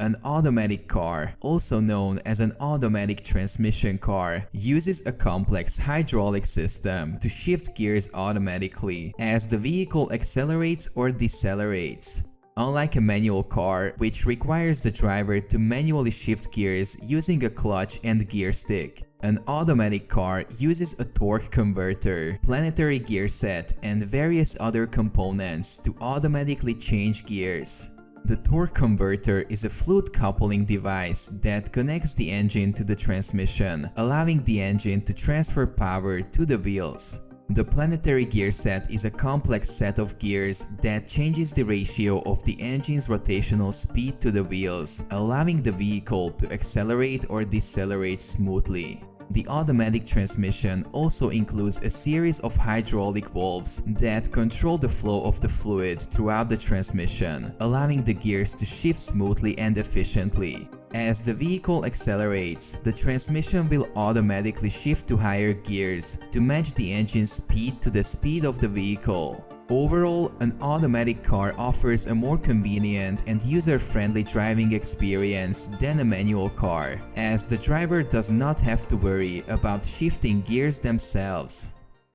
An automatic car, also known as an automatic transmission car, uses a complex hydraulic system to shift gears automatically as the vehicle accelerates or decelerates. Unlike a manual car, which requires the driver to manually shift gears using a clutch and gear stick, an automatic car uses a torque converter, planetary gear set, and various other components to automatically change gears. The torque converter is a fluid coupling device that connects the engine to the transmission, allowing the engine to transfer power to the wheels. The planetary gear set is a complex set of gears that changes the ratio of the engine's rotational speed to the wheels, allowing the vehicle to accelerate or decelerate smoothly. The automatic transmission also includes a series of hydraulic valves that control the flow of the fluid throughout the transmission, allowing the gears to shift smoothly and efficiently. As the vehicle accelerates, the transmission will automatically shift to higher gears to match the engine's speed to the speed of the vehicle. Overall, an automatic car offers a more convenient and user-friendly driving experience than a manual car, as the driver does not have to worry about shifting gears themselves.